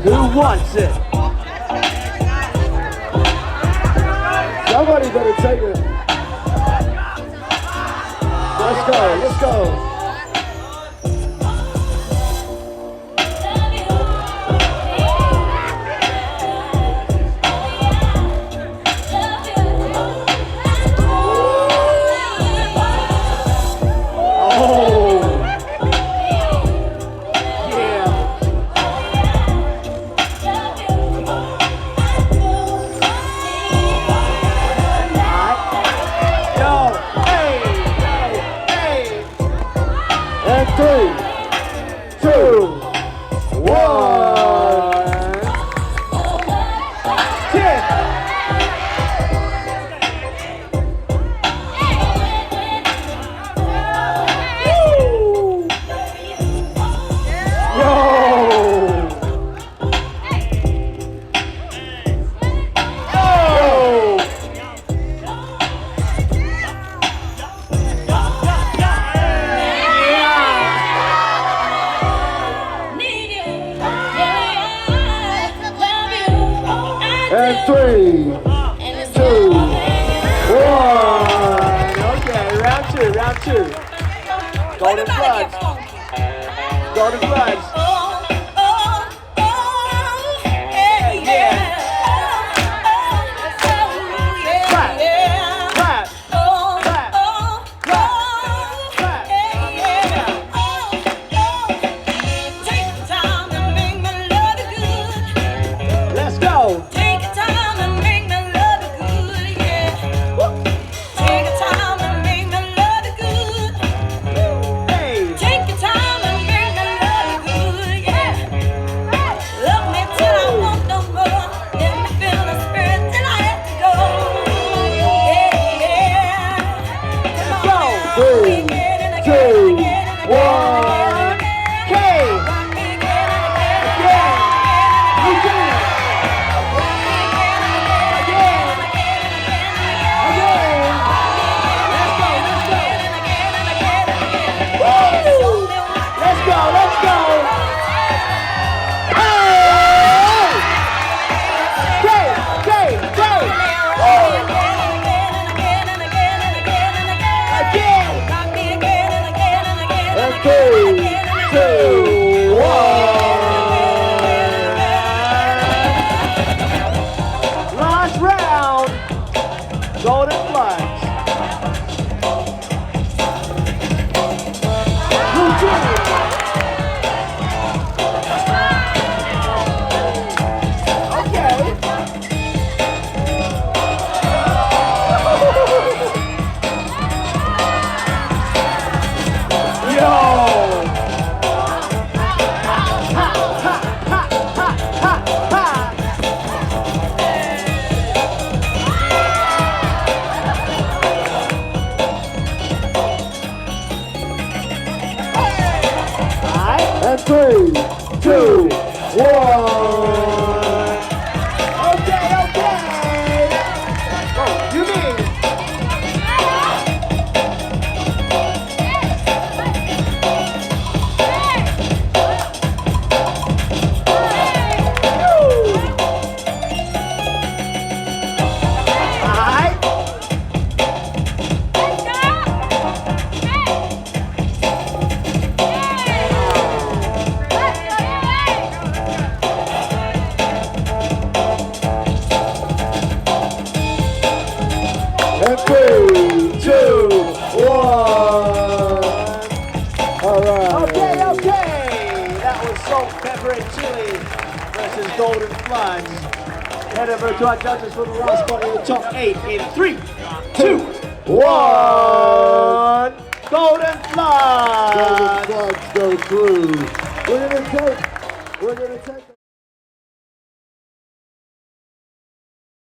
Who wants it? Somebody better take it. Let's go, let's go. And 3, 2, 1. Okay, round two. Golden floods. Golden floods. Last round, golden floods. Okay. Yo. And 3, 2, 1. Okay. Oh, you mean? And 3, 2, 1. All right. Okay. That was salt, pepper, and chili versus golden floods. Head over to our judges for the last spot in the top 8 in 3, 2, 1. Golden floods. Golden floods go through. We're gonna take